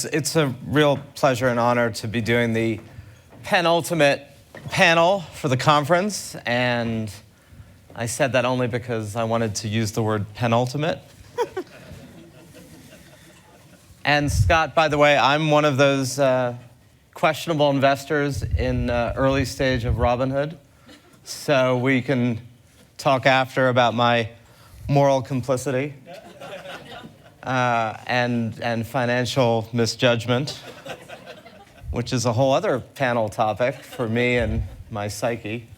it's a real pleasure and honor to be doing the penultimate panel for the conference, and I said that only because I wanted to use the word penultimate. And Scott, by the way, I'm one of those questionable investors in early stage of Robinhood, so we can talk after about my moral complicity and financial misjudgment, which is a whole other panel topic for me and my psyche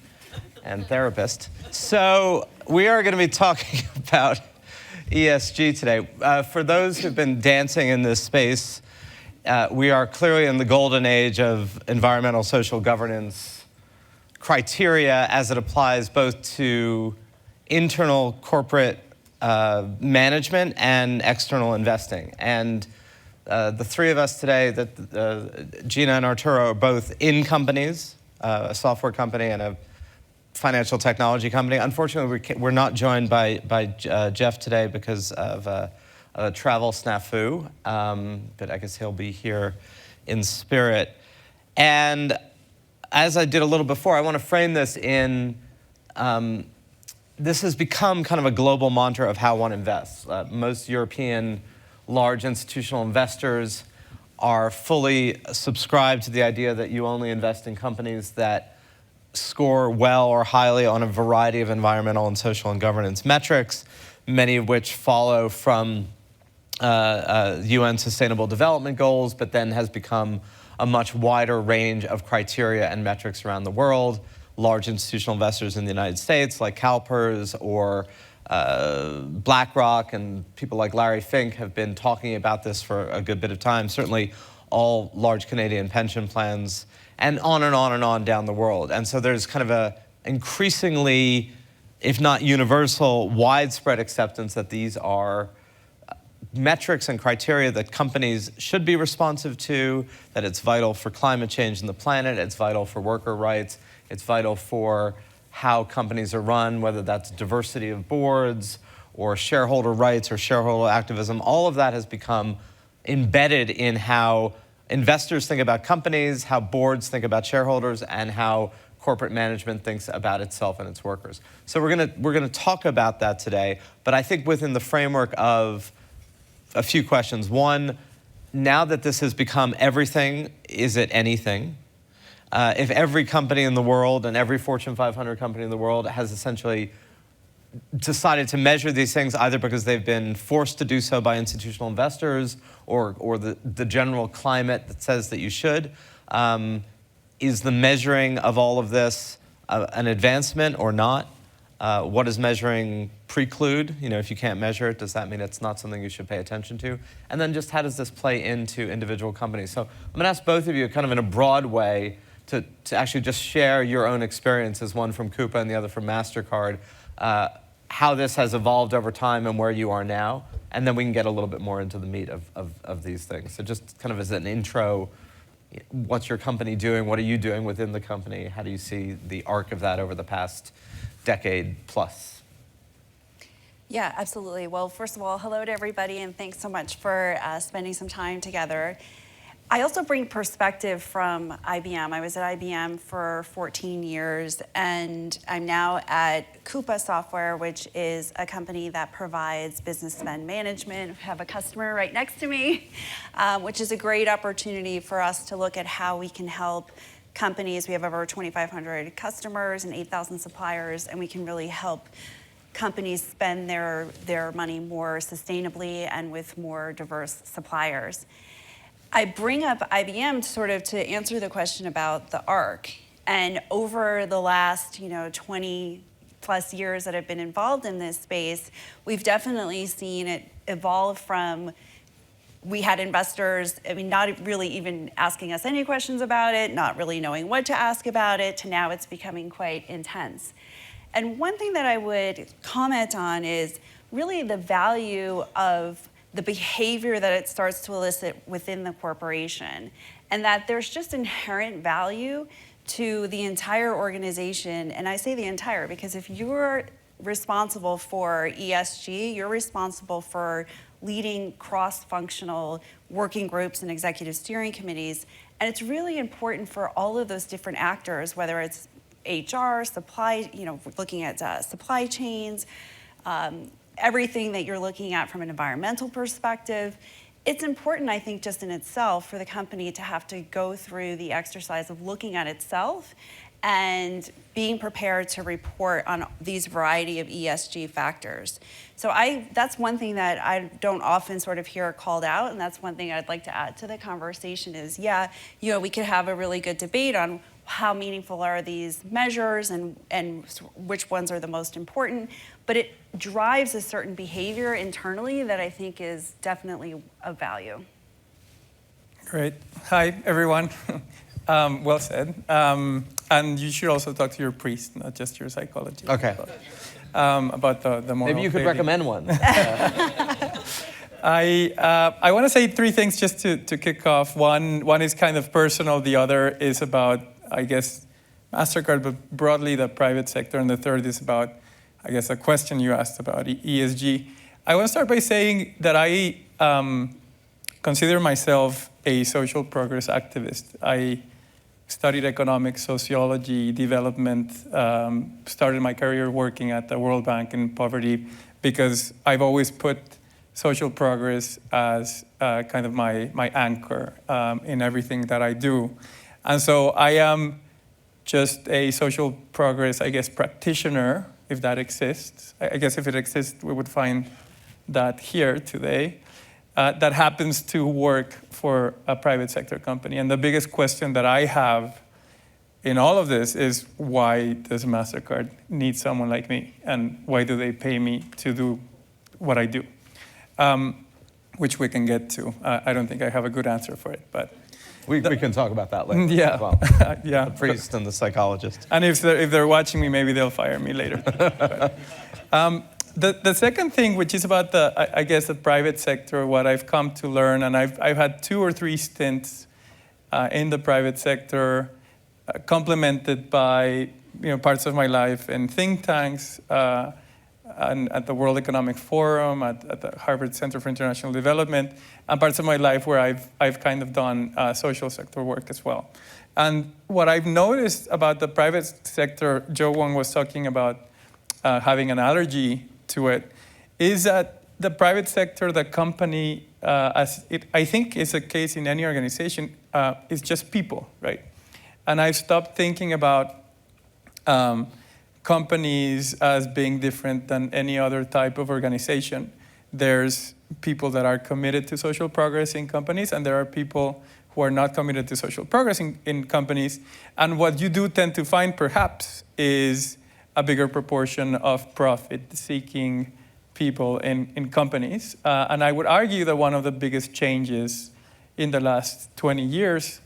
and therapist. So we are going to be talking about ESG today. For those who've been dancing in this space, we are clearly in the golden age of environmental social governance criteria as it applies both to internal corporate management and external investing. And the three of us today, Gina and Arturo, are both in companies, a software company and a financial technology company. Unfortunately, we're not joined by Jeff today because of a travel snafu, but I guess he'll be here in spirit. And as I did a little before, I want to frame this in, this has become kind of a global mantra of how one invests. Most European large institutional investors are fully subscribed to the idea that you only invest in companies that score well or highly on a variety of environmental and social and governance metrics, many of which follow from UN Sustainable Development Goals, but then has become a much wider range of criteria and metrics around the world. Large institutional investors in the United States, like CalPERS or BlackRock, and people like Larry Fink have been talking about this for a good bit of time. Certainly all large Canadian pension plans, and on and on and on down the world. And so there's kind of a increasingly, if not universal, widespread acceptance that these are metrics and criteria that companies should be responsive to, that it's vital for climate change and the planet, it's vital for worker rights, it's vital for how companies are run, whether that's diversity of boards or shareholder rights or shareholder activism. All of that has become embedded in how investors think about companies, how boards think about shareholders, and how corporate management thinks about itself and its workers. So we're gonna talk about that today, but I think within the framework of a few questions. One, now that this has become everything, is it anything? If every company in the world and every Fortune 500 company in the world has essentially decided to measure these things either because they've been forced to do so by institutional investors or the general climate that says that you should, is the measuring of all of this an advancement or not? What does measuring preclude? You know, if you can't measure it, does that mean it's not something you should pay attention to? And then just how does this play into individual companies? So I'm gonna ask both of you kind of in a broad way to actually just share your own experiences, one from Coupa and the other from Mastercard, how this has evolved over time and where you are now, and then we can get a little bit more into the meat of these things. So just kind of as an intro, what's your company doing? What are you doing within the company? How do you see the arc of that over the past decade plus? Yeah, absolutely. Well, first of all, hello to everybody, and thanks so much for spending some time together. I also bring perspective from IBM. I was at IBM for 14 years, and I'm now at Coupa Software, which is a company that provides business spend management. I have a customer right next to me, which is a great opportunity for us to look at how we can help companies. We have over 2,500 customers and 8,000 suppliers, and we can really help companies spend their money more sustainably and with more diverse suppliers. I bring up IBM to answer the question about the arc. And over the last 20 plus years that I've been involved in this space, we've definitely seen it evolve from, we had investors, not really even asking us any questions about it, not really knowing what to ask about it, to now it's becoming quite intense. And one thing that I would comment on is really the value of the behavior that it starts to elicit within the corporation, and that there's just inherent value to the entire organization. And I say the entire because if you're responsible for ESG, you're responsible for leading cross-functional working groups and executive steering committees. And it's really important for all of those different actors, whether it's HR, supply, looking at supply chains, everything that you're looking at from an environmental perspective. It's important, I think, just in itself for the company to have to go through the exercise of looking at itself and being prepared to report on these variety of ESG factors. So that's one thing that I don't often sort of hear called out, and that's one thing I'd like to add to the conversation is, we could have a really good debate on how meaningful are these measures and which ones are the most important, but it drives a certain behavior internally that I think is definitely of value. Great. Hi, everyone. Well said. And you should also talk to your priest, not just your psychologist. Okay. About the moral Maybe you could failing. recommend one. I want to say three things just to kick off. One is kind of personal. The other is about, I guess, Mastercard, but broadly the private sector. And the third is about, I guess, a question you asked about ESG. I want to start by saying that I consider myself a social progress activist. I studied economics, sociology, development, started my career working at the World Bank in poverty because I've always put social progress as kind of my anchor in everything that I do. And so I am just a social progress, I guess, practitioner, if that exists. I guess if it exists, we would find that here today. That happens to work for a private sector company. And the biggest question that I have in all of this is, why does Mastercard need someone like me? And why do they pay me to do what I do? Which we can get to. I don't think I have a good answer for it, but we can talk about that later. Yeah, as well. yeah. The priest and the psychologist. And if they're watching me, maybe they'll fire me later. The second thing, which is about the private sector, what I've come to learn, and I've had 2 or 3 stints in the private sector, complemented by parts of my life in think tanks, and at the World Economic Forum, at the Harvard Center for International Development, and parts of my life where I've kind of done social sector work as well. And what I've noticed about the private sector, Joe Wong was talking about having an allergy to it, is that the private sector, the company, as it I think is a case in any organization, is just people, right? And I've stopped thinking about companies as being different than any other type of organization. There's people that are committed to social progress in companies, and there are people who are not committed to social progress in companies. And what you do tend to find, perhaps, is a bigger proportion of profit-seeking people in companies. And I would argue that one of the biggest changes in the last 20 years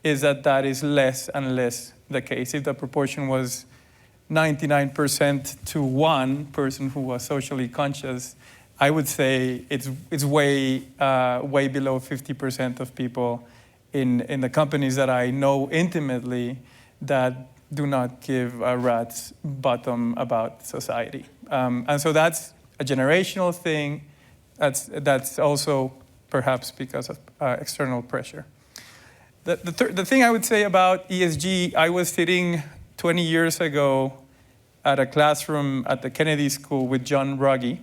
is that is less and less the case. If the proportion was 99% to one person who was socially conscious, I would say it's way below 50% of people in the companies that I know intimately that do not give a rat's bottom about society. And so that's a generational thing. That's also perhaps because of external pressure. The thing I would say about ESG, I was sitting 20 years ago at a classroom at the Kennedy School with John Ruggie,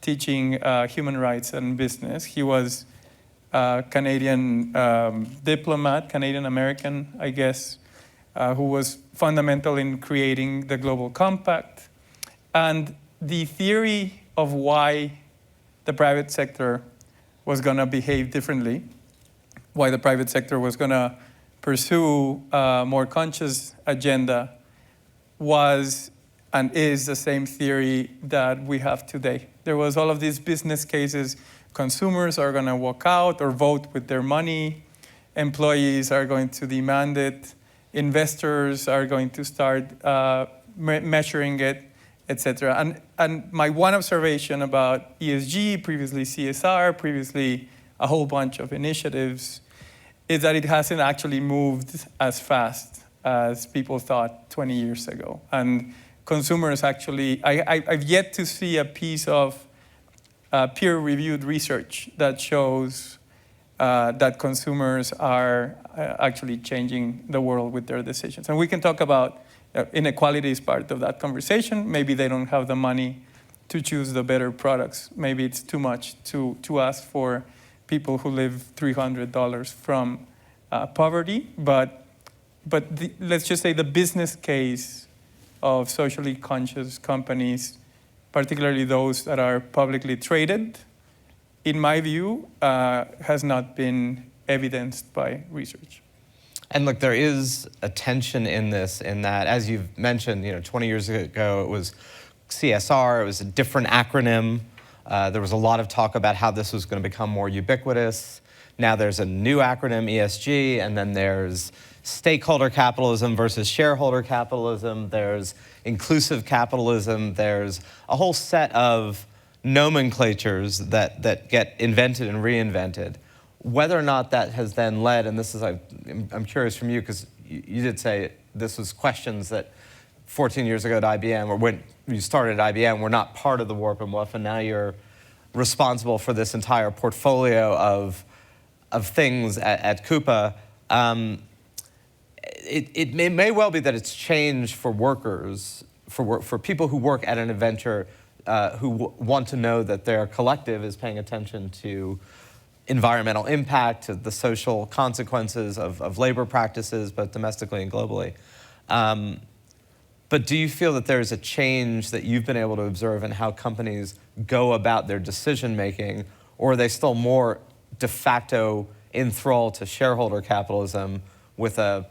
teaching human rights and business. He was a Canadian diplomat, Canadian-American, I guess, who was fundamental in creating the Global Compact. And the theory of why the private sector was going to behave differently, why the private sector was going to pursue a more conscious agenda, was and is the same theory that we have today. There was all of these business cases. Consumers are going to walk out or vote with their money. Employees are going to demand it. Investors are going to start measuring it, etc. And my one observation about ESG, previously CSR, previously a whole bunch of initiatives, is that it hasn't actually moved as fast as people thought 20 years ago. And consumers actually, I've yet to see a piece of peer-reviewed research that shows that consumers are actually changing the world with their decisions. And we can talk about inequality is part of that conversation. Maybe they don't have the money to choose the better products. Maybe it's too much to ask for people who live $300 from poverty. But let's just say the business case of socially conscious companies, particularly those that are publicly traded, in my view, has not been evidenced by research. And look, there is a tension in this, in that, as you've mentioned, 20 years ago it was CSR, it was a different acronym. There was a lot of talk about how this was going to become more ubiquitous. Now there's a new acronym, ESG, and then there's stakeholder capitalism versus shareholder capitalism. There's inclusive capitalism. There's a whole set of nomenclatures that get invented and reinvented. Whether or not that has then led, and this is, I'm curious from you, because you did say this was questions that 14 years ago at IBM, or when you started at IBM, were not part of the warp and woof, and now you're responsible for this entire portfolio of things at Coupa. It may well be that it's changed for workers, for people who work at an adventure, who want to know that their collective is paying attention to environmental impact, to the social consequences of labor practices, both domestically and globally. But do you feel that there's a change that you've been able to observe in how companies go about their decision making, or are they still more de facto enthralled to shareholder capitalism with a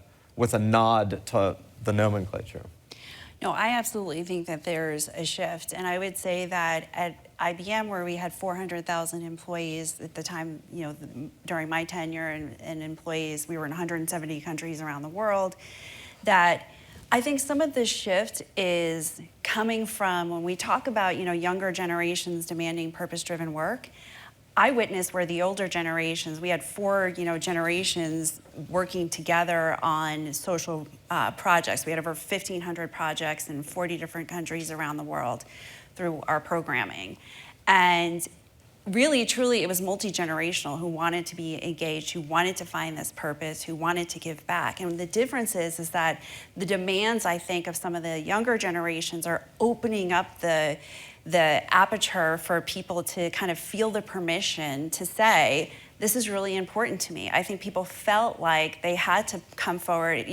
nod to the nomenclature? No, I absolutely think that there's a shift. And I would say that at IBM, where we had 400,000 employees at the time, during my tenure and employees, we were in 170 countries around the world, that I think some of this shift is coming from when we talk about, younger generations demanding purpose-driven work. I witnessed where the older generations, we had 4, generations working together on social projects. We had over 1,500 projects in 40 different countries around the world through our programming. And really, truly, it was multi-generational, who wanted to be engaged, who wanted to find this purpose, who wanted to give back. And the difference is that the demands, I think, of some of the younger generations are opening up the aperture for people to kind of feel the permission to say, this is really important to me. I think people felt like they had to come forward.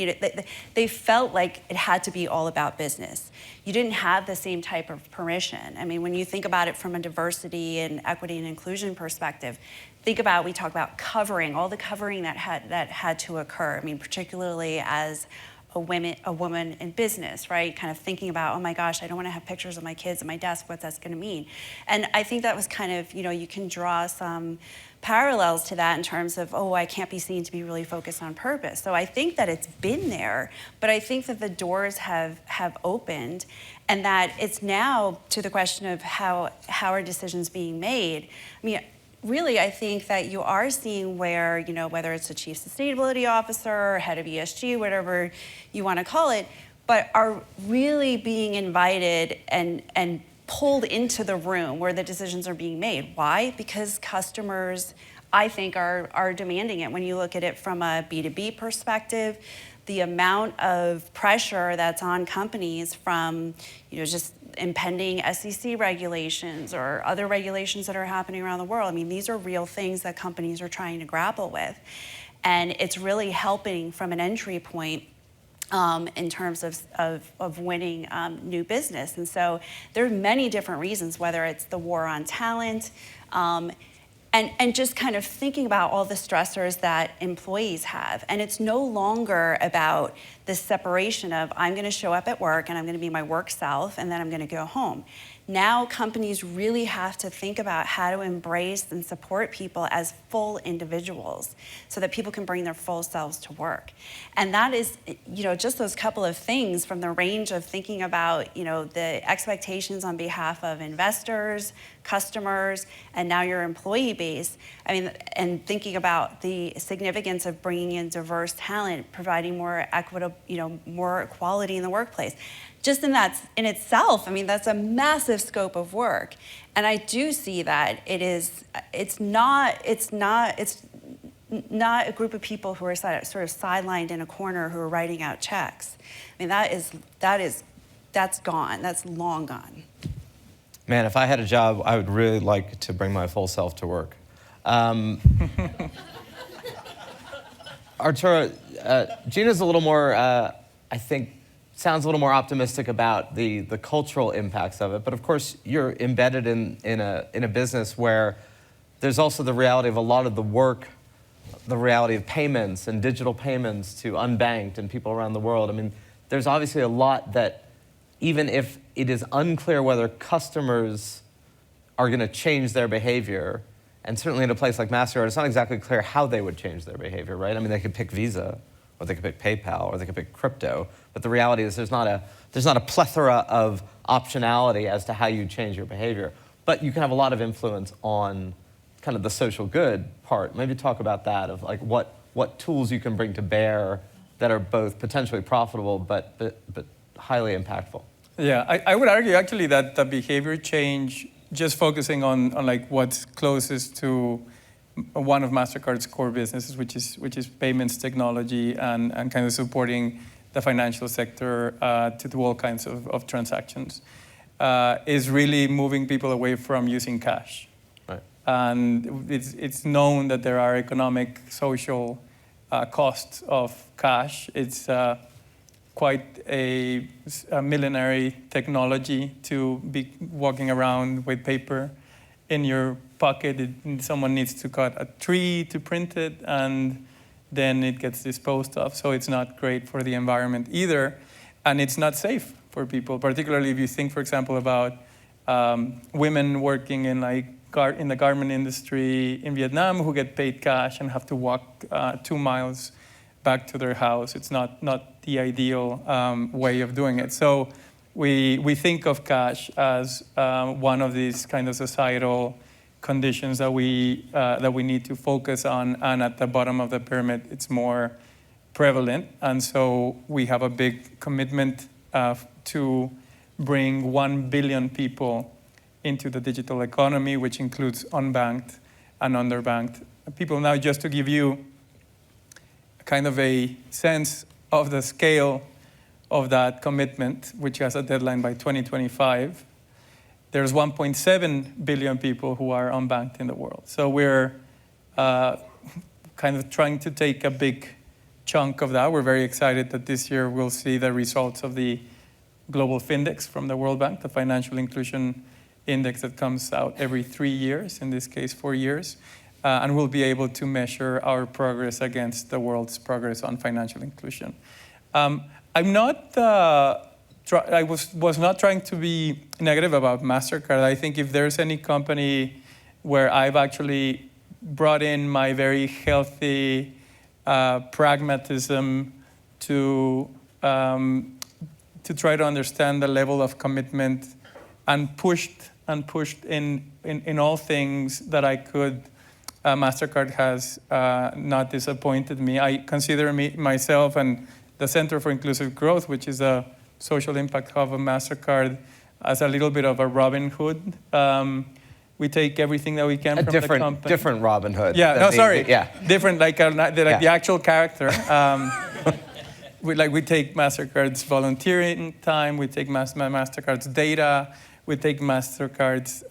They felt like it had to be all about business. You didn't have the same type of permission. I mean, when you think about it from a diversity and equity and inclusion perspective, we talk about covering, all the covering that had to occur. I mean, particularly as a woman in business, right? Kind of thinking about, oh my gosh, I don't want to have pictures of my kids at my desk, what that's going to mean. And I think that was kind of, you can draw some parallels to that in terms of, I can't be seen to be really focused on purpose. So I think that it's been there, but I think that the doors have opened, and that it's now to the question of how are decisions being made. I mean, really, I think that you are seeing where, whether it's a chief sustainability officer, head of ESG, whatever you want to call it, but are really being invited and pulled into the room where the decisions are being made. Why? Because customers, I think, are demanding it. When you look at it from a B2B perspective, the amount of pressure that's on companies from, just impending SEC regulations or other regulations that are happening around the world. I mean, these are real things that companies are trying to grapple with. And it's really helping from an entry point in terms of winning new business. And so there are many different reasons, whether it's the war on talent, and just kind of thinking about all the stressors that employees have. And it's no longer about this separation of, I'm going to show up at work and I'm going to be my work self and then I'm going to go home. Now companies really have to think about how to embrace and support people as full individuals so that people can bring their full selves to work. And that is, just those couple of things from the range of thinking about, the expectations on behalf of investors, customers, and now your employee base. I mean, and thinking about the significance of bringing in diverse talent, providing more equitable, more equality in the workplace. just in that in itself, I mean, that's a massive scope of work. And I do see that it's not a group of people who are sort of sidelined in a corner who are writing out checks. I mean, that's gone. That's long gone. Man, if I had a job, I would really like to bring my full self to work. Arturo, Gina's a little more, I think, sounds a little more optimistic about the cultural impacts of it. But of course, you're embedded in a business where there's also the reality of a lot of the work, the reality of payments and digital payments to unbanked and people around the world. I mean, there's obviously a lot that, even if it is unclear whether customers are going to change their behavior, and certainly in a place like Mastercard, it's not exactly clear how they would change their behavior, right? I mean, they could pick Visa, or they could pick PayPal, or they could pick crypto. But the reality is there's not a plethora of optionality as to how you change your behavior. But you can have a lot of influence on kind of the social good part. Maybe talk about that, of like what tools you can bring to bear that are both potentially profitable but highly impactful. Yeah, I would argue actually that the behavior change, just focusing on like what's closest to one of Mastercard's core businesses, which is payments technology and kind of supporting the financial sector to do all kinds of transactions, is really moving people away from using cash. Right. And it's known that there are economic, social costs of cash. It's quite a millenary technology to be walking around with paper in your pocket. Someone needs to cut a tree to print it, and then it gets disposed of. So it's not great for the environment either, and it's not safe for people, particularly if you think, for example, about women working in in the garment industry in Vietnam who get paid cash and have to walk 2 miles back to their house. It's not the ideal way of doing it. So we think of cash as one of these kind of societal conditions that we need to focus on, and at the bottom of the pyramid, it's more prevalent. And so we have a big commitment to bring 1 billion people into the digital economy, which includes unbanked and underbanked people. Now, just to give you kind of a sense of the scale of that commitment, which has a deadline by 2025, there's 1.7 billion people who are unbanked in the world. So we're kind of trying to take a big chunk of that. We're very excited that this year we'll see the results of the Global Findex from the World Bank, the financial inclusion index that comes out every 3 years, in this case 4 years. And we'll be able to measure our progress against the world's progress on financial inclusion. I'm not, I was not trying to be negative about Mastercard. I think if there's any company where I've actually brought in my very healthy pragmatism to try to understand the level of commitment and pushed in all things that I could, Mastercard has not disappointed me. I consider myself and the Center for Inclusive Growth, which is a social impact hub of Mastercard, as a little bit of a Robin Hood. We take everything that we can from the company. Different Robin Hood. Yeah, Yeah. Different, the actual character. We take Mastercard's volunteering time, we take Mastercard's data, we take Mastercard's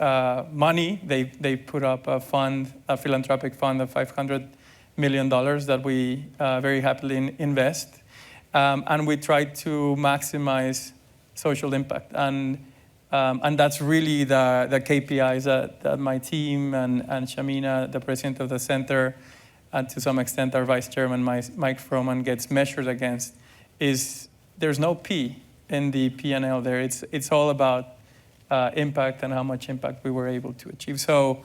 money. They put up a fund, a philanthropic fund of $500 million that we very happily invest. And we try to maximize social impact. And that's really the KPIs that my team and Shamina, the president of the center, and to some extent our vice chairman, Mike Froman, gets measured against, is there's no P in the P&L there. It's all about impact and how much impact we were able to achieve. So,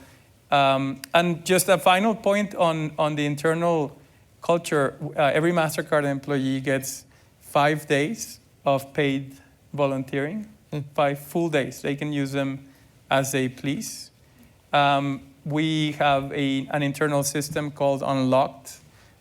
and just a final point on the internal culture, every Mastercard employee gets 5 days of paid volunteering, 5 full days. They can use them as they please. We have an internal system called Unlocked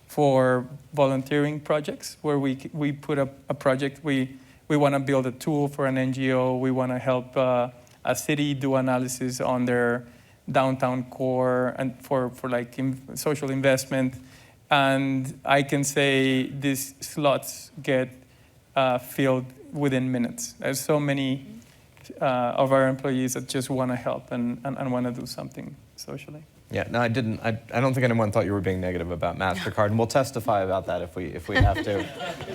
for volunteering projects, where we put up a project, we we want to build a tool for an NGO. We want to help a city do analysis on their downtown core and for like social investment. And I can say these slots get filled within minutes. There's so many of our employees that just want to help and want to do something socially. Yeah, no, I didn't. I don't think anyone thought you were being negative about Mastercard, and we'll testify about that if we have to,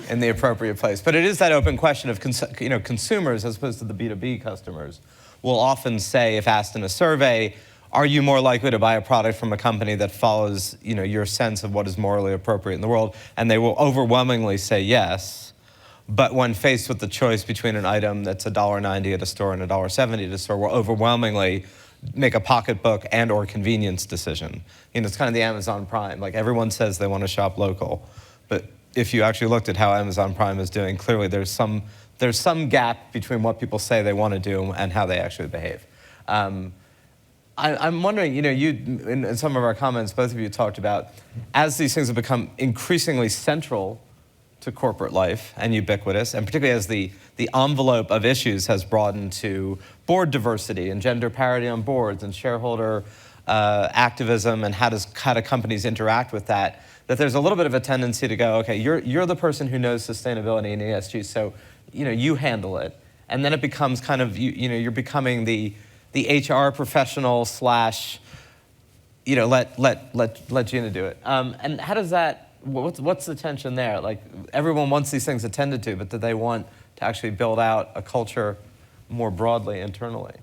in the appropriate place. But it is that open question of consumers as opposed to the B2B customers will often say, if asked in a survey, are you more likely to buy a product from a company that follows your sense of what is morally appropriate in the world? And they will overwhelmingly say yes. But when faced with the choice between an item that's $1.90 at a store and $1.70 at a store, will overwhelmingly make a pocketbook and or convenience decision. It's kind of the Amazon Prime. Like, everyone says they want to shop local, but if you actually looked at how Amazon Prime is doing, clearly there's some gap between what people say they want to do and how they actually behave. I'm wondering, you in some of our comments, both of you talked about, as these things have become increasingly central to corporate life and ubiquitous, and particularly as the envelope of issues has broadened to board diversity and gender parity on boards and shareholder activism and how do companies interact with that, that there's a little bit of a tendency to go, okay, you're the person who knows sustainability and ESG, so you handle it. And then it becomes kind of, you're becoming the HR professional slash, let Gina do it. And how does that, what's the tension there? Like, everyone wants these things attended to, but do they want to actually build out a culture more broadly internally?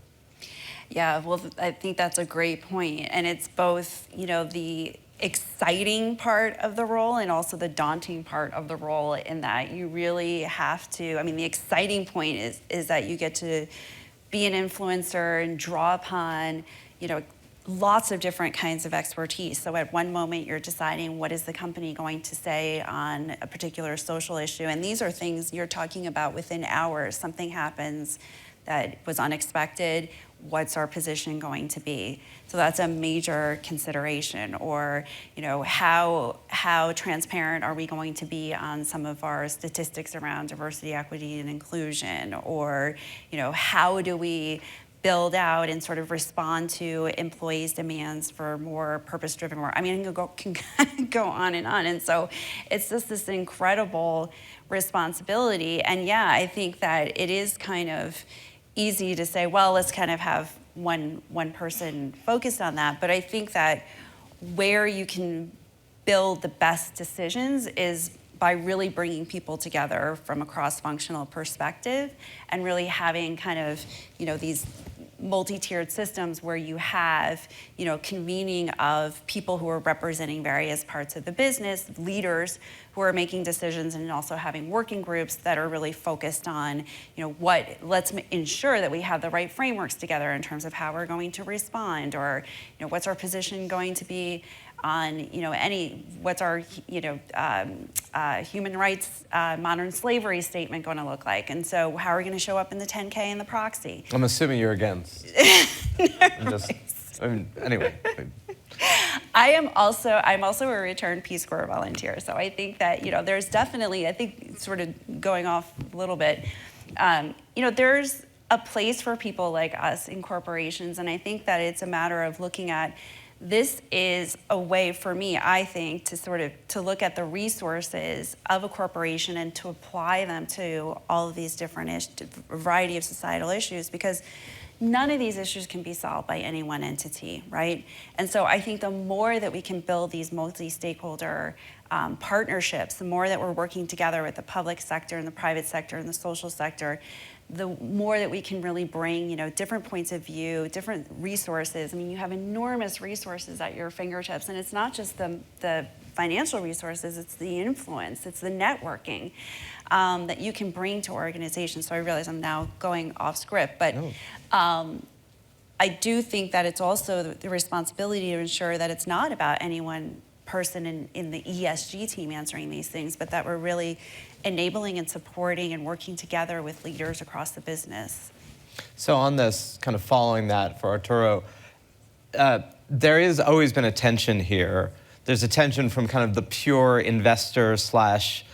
Yeah, well, I think that's a great point. And it's both, the exciting part of the role and also the daunting part of the role, in that you really have to, the exciting point is that you get to be an influencer and draw upon, lots of different kinds of expertise. So at one moment, you're deciding what is the company going to say on a particular social issue. And these are things you're talking about within hours. Something happens that was unexpected. What's our position going to be? So that's a major consideration. Or, how transparent are we going to be on some of our statistics around diversity, equity, and inclusion? Or, how do we build out and sort of respond to employees' demands for more purpose-driven work? I can go on and on. And so it's just this incredible responsibility. And yeah, I think that it is kind of easy to say, well, let's kind of have one person focused on that. But I think that where you can build the best decisions is by really bringing people together from a cross-functional perspective and really having kind of, these multi-tiered systems where you have, convening of people who are representing various parts of the business, leaders who are making decisions, and also having working groups that are really focused on, let's ensure that we have the right frameworks together in terms of how we're going to respond, or, what's our position going to be on, what's our, human rights, modern slavery statement going to look like? And so how are we going to show up in the 10K and the proxy? I'm assuming you're against. Anyway. I'm also a returned Peace Corps volunteer. So I think that, there's definitely, I think sort of going off a little bit, there's a place for people like us in corporations. And I think that it's a matter of looking at, this is a way for me, I think, to look at the resources of a corporation and to apply them to all of these different variety of societal issues, because none of these issues can be solved by any one entity, right? And so I think the more that we can build these multi-stakeholder partnerships, the more that we're working together with the public sector and the private sector and the social sector, the more that we can really bring, different points of view, different resources. You have enormous resources at your fingertips, and it's not just the financial resources, it's the influence, it's the networking that you can bring to organizations. So I realize I'm now going off script, but I do think that it's also the responsibility to ensure that it's not about any one person in the ESG team answering these things, but that we're really enabling and supporting and working together with leaders across the business. So on this, kind of following that for Arturo, there has always been a tension here. There's a tension from kind of the pure investor slash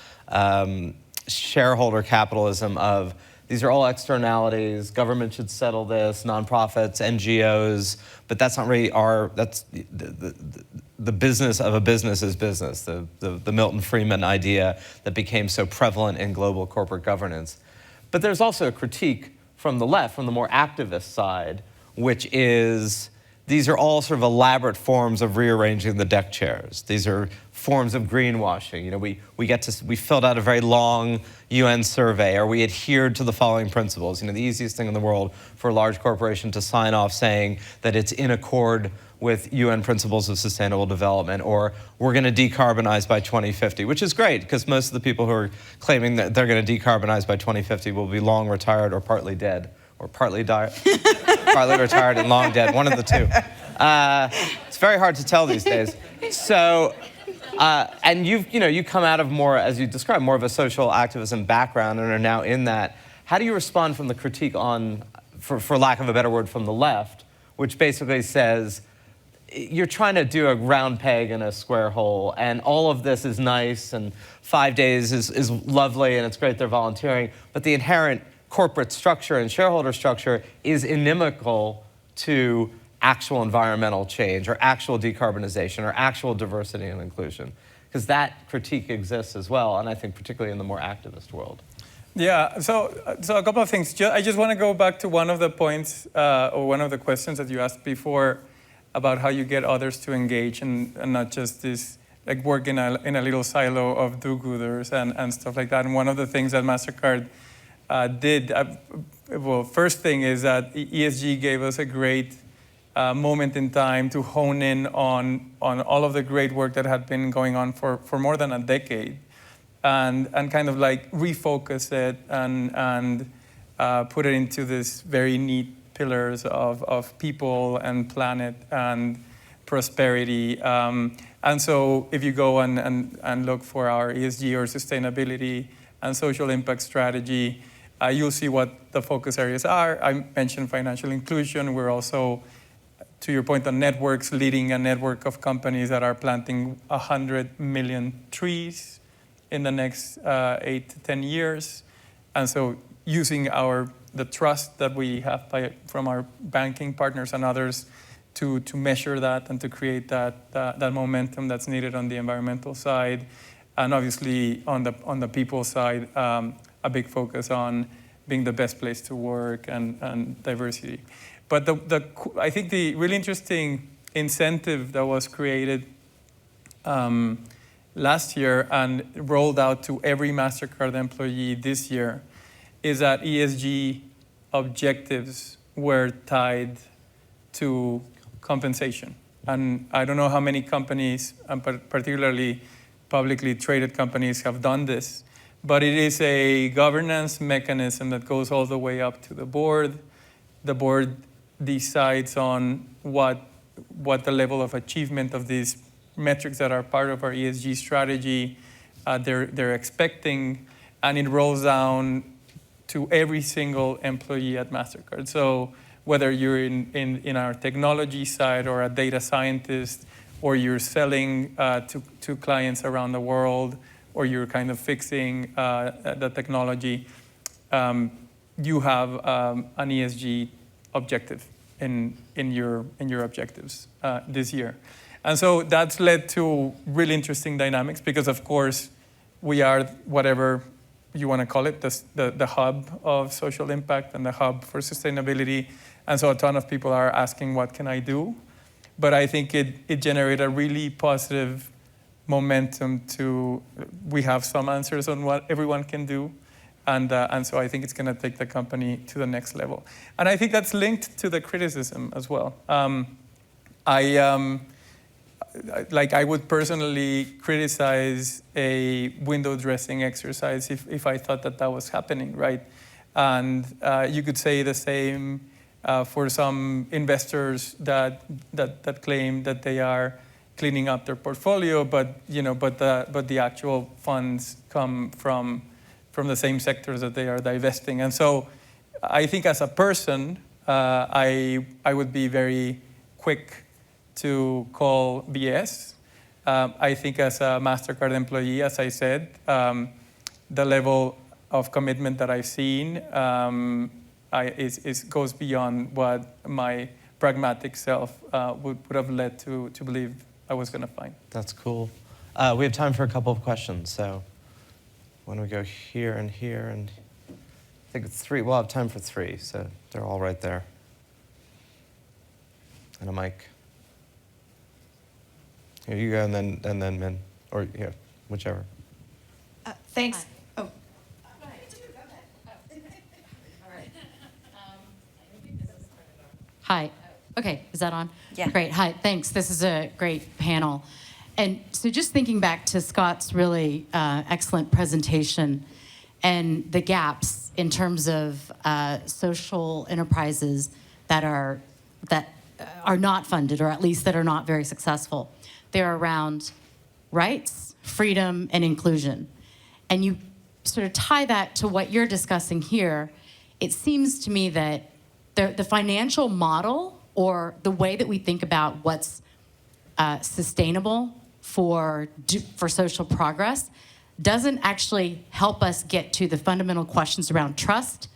shareholder capitalism of these are all externalities, government should settle this, nonprofits, NGOs, but that's not really that's the business of a business is business, the Milton Friedman idea that became so prevalent in global corporate governance. But there's also a critique from the left, from the more activist side, which is these are all sort of elaborate forms of rearranging the deck chairs. These are forms of greenwashing. You know, we filled out a very long UN survey, or we adhered to the following principles. You know, the easiest thing in the world for a large corporation to sign off saying that it's in accord with UN principles of sustainable development, or we're going to decarbonize by 2050, which is great because most of the people who are claiming that they're going to decarbonize by 2050 will be long retired or partly dead, or partly partly retired and long dead, one of the two. It's very hard to tell these days. So, and you come out of more, as you described, more of a social activism background and are now in that. How do you respond from the critique on, for lack of a better word, from the left, which basically says, you're trying to do a round peg in a square hole, and all of this is nice, and 5 days is lovely, and it's great they're volunteering, but the inherent corporate structure and shareholder structure is inimical to actual environmental change or actual decarbonization or actual diversity and inclusion, because that critique exists as well, and I think particularly in the more activist world. Yeah, so a couple of things. I just want to go back to one of the points or one of the questions that you asked before about how you get others to engage and not just this like work in a little silo of do-gooders and stuff like that. And one of the things that Mastercard did, well, first thing is that ESG gave us a great moment in time to hone in on all of the great work that had been going on for more than a decade, and kind of like refocus it and put it into this very neat pillars of people and planet and prosperity. And so if you go and look for our ESG or sustainability and social impact strategy, you'll see what the focus areas are. I mentioned financial inclusion. We're also, to your point on networks, leading a network of companies that are planting 100 million trees in the next 8 to 10 years. And so using the trust that we have from our banking partners and others to measure that and to create that momentum that's needed on the environmental side. And obviously on the people side, a big focus on being the best place to work and diversity. But I think the really interesting incentive that was created last year and rolled out to every Mastercard employee this year is that ESG objectives were tied to compensation. And I don't know how many companies, and particularly publicly traded companies, have done this, but it is a governance mechanism that goes all the way up to the board. The board decides on what the level of achievement of these metrics that are part of our ESG strategy they're expecting, and it rolls down to every single employee at Mastercard. So whether you're in our technology side or a data scientist, or you're selling to clients around the world, or you're kind of fixing the technology, you have an ESG objective in your objectives this year. And so that's led to really interesting dynamics because, of course, we are whatever you want to call it, the hub of social impact and the hub for sustainability. And so a ton of people are asking, what can I do? But I think it generated a really positive momentum we have some answers on what everyone can do. And so I think it's going to take the company to the next level. And I think that's linked to the criticism as well. I would personally criticize a window dressing exercise if I thought that was happening, right? And you could say the same for some investors that claim that they are cleaning up their portfolio, but the actual funds come from the same sectors that they are divesting. And so I think as a person, I would be very quick to call BS. I think as a Mastercard employee, as I said, the level of commitment that I've seen goes beyond what my pragmatic self would have led to believe I was going to find. That's cool. We have time for a couple of questions, so why don't we go here and here, and I think it's 3. We'll have time for 3, so they're all right there. And a mic. Here you go, and then Min, or here, whichever. Thanks. Oh. Hi. Okay, is that on? Yeah. Great. Hi, thanks. This is a great panel. And so just thinking back to Scott's really excellent presentation and the gaps in terms of social enterprises that are not funded, or at least that are not very successful. They're around rights, freedom, and inclusion. And you sort of tie that to what you're discussing here. It seems to me that the financial model, or the way that we think about what's sustainable for social progress, doesn't actually help us get to the fundamental questions around trust,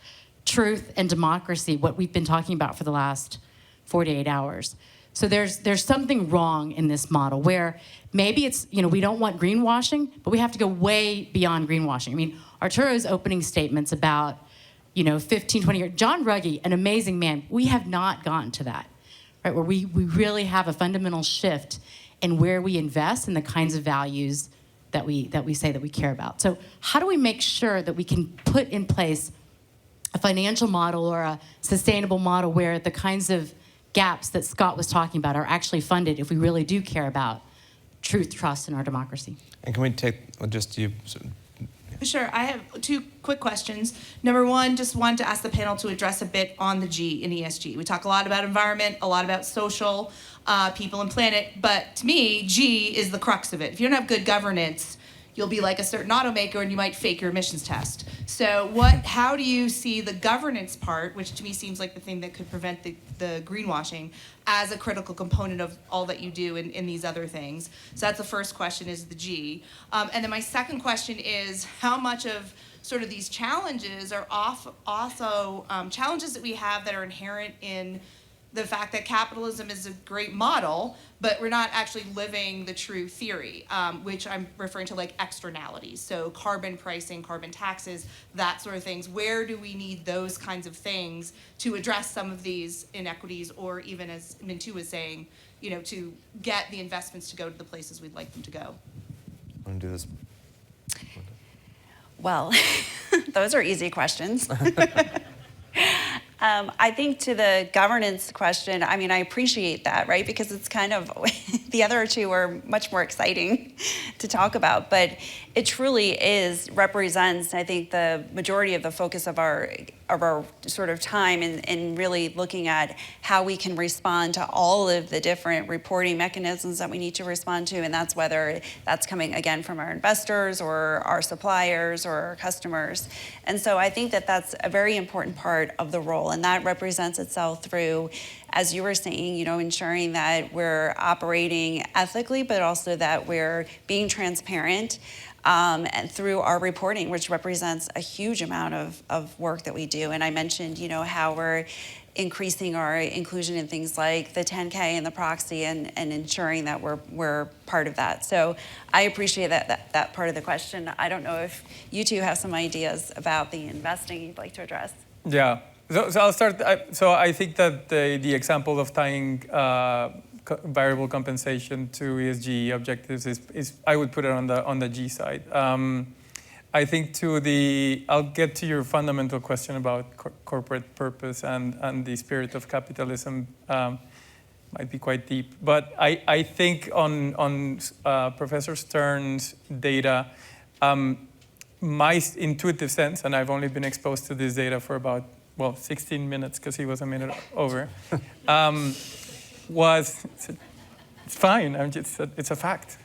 truth, and democracy, what we've been talking about for the last 48 hours. So there's something wrong in this model where maybe it's, we don't want greenwashing, but we have to go way beyond greenwashing. I mean, Arturo's opening statements about, 15, 20 years. John Ruggie, an amazing man, we have not gotten to that, right? Where we really have a fundamental shift in where we invest and the kinds of values that we say that we care about. So how do we make sure that we can put in place a financial model or a sustainable model where the kinds of gaps that Scott was talking about are actually funded if we really do care about truth, trust, and our democracy? And can we take just you? Sure, I have 2 quick questions. Number 1, just wanted to ask the panel to address a bit on the G in ESG. We talk a lot about environment, a lot about social, people and planet, but to me, G is the crux of it. If you don't have good governance, you'll be like a certain automaker and you might fake your emissions test. So how do you see the governance part, which to me seems like the thing that could prevent the greenwashing, as a critical component of all that you do in these other things? So that's the first question, is the G. And then my second question is, how much of sort of these challenges are also challenges that we have that are inherent in the fact that capitalism is a great model, but we're not actually living the true theory, which I'm referring to like externalities. So carbon pricing, carbon taxes, that sort of things. Where do we need those kinds of things to address some of these inequities, or even, as Mintu was saying, to get the investments to go to the places we'd like them to go? I want to do this. Well, those are easy questions. I think to the governance question, I appreciate that, right? Because it's kind of, the other 2 are much more exciting to talk about, but it truly represents, I think, the majority of the focus of our sort of time in really looking at how we can respond to all of the different reporting mechanisms that we need to respond to, and that's whether that's coming, again, from our investors or our suppliers or our customers. And so I think that that's a very important part of the role, and that represents itself through, as you were saying, ensuring that we're operating ethically, but also that we're being transparent, and through our reporting, which represents a huge amount of work that we do. And I mentioned, how we're increasing our inclusion in things like the 10K and the proxy, and ensuring that we're part of that. So I appreciate that part of the question. I don't know if you 2 have some ideas about the investing you'd like to address. Yeah. So I'll start. So I think that the example of tying variable compensation to ESG objectives is I would put it on the G side. I think I'll get to your fundamental question about corporate purpose and the spirit of capitalism. Might be quite deep, but I think on Professor Stern's data, my intuitive sense, and I've only been exposed to this data for about 16 minutes because he was a minute over. It's fine. It's a fact.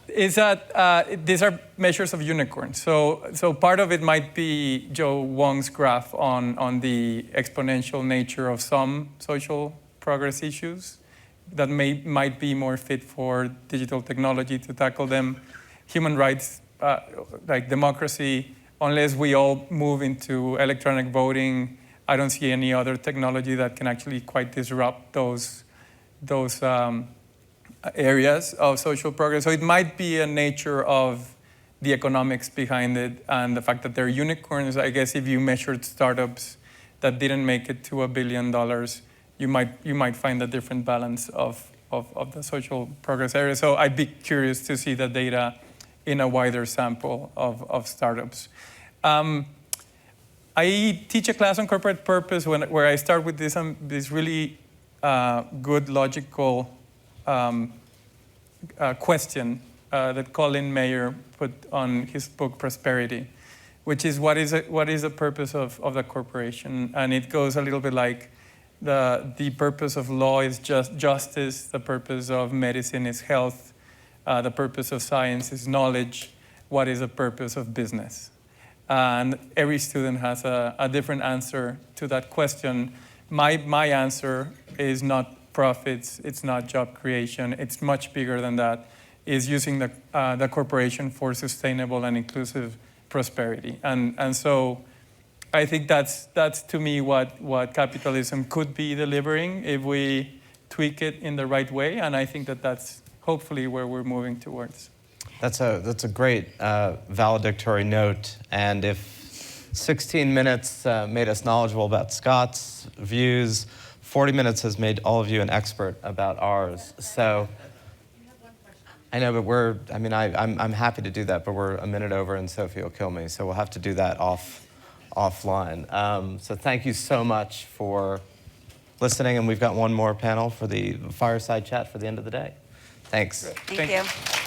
Is that these are measures of unicorns. So part of it might be Joe Wong's graph on the exponential nature of some social progress issues that might be more fit for digital technology to tackle them. Human rights like democracy, unless we all move into electronic voting, I don't see any other technology that can actually quite disrupt those areas of social progress. So it might be a nature of the economics behind it and the fact that they're unicorns. I guess if you measured startups that didn't make it to $1 billion, you might find a different balance of the social progress area. So I'd be curious to see the data in a wider sample of startups. I teach a class on corporate purpose where I start with this really good logical question that Colin Mayer put on his book Prosperity, which is what is the purpose of the corporation? And it goes a little bit like the purpose of law is just justice, the purpose of medicine is health, the purpose of science is knowledge, what is the purpose of business? And every student has a different answer to that question. My answer is not profits, it's not job creation, it's much bigger than that, is using the corporation for sustainable and inclusive prosperity. And so I think that's to me what capitalism could be delivering if we tweak it in the right way, and I think that's hopefully where we're moving towards. That's a great valedictory note, and if 16 minutes made us knowledgeable about Scott's views, 40 minutes has made all of you an expert about ours. So I know, but I'm happy to do that, but we're a minute over and Sophie will kill me, so we'll have to do that offline. So thank you so much for listening, and we've got one more panel for the fireside chat for the end of the day. Thanks. Thank you.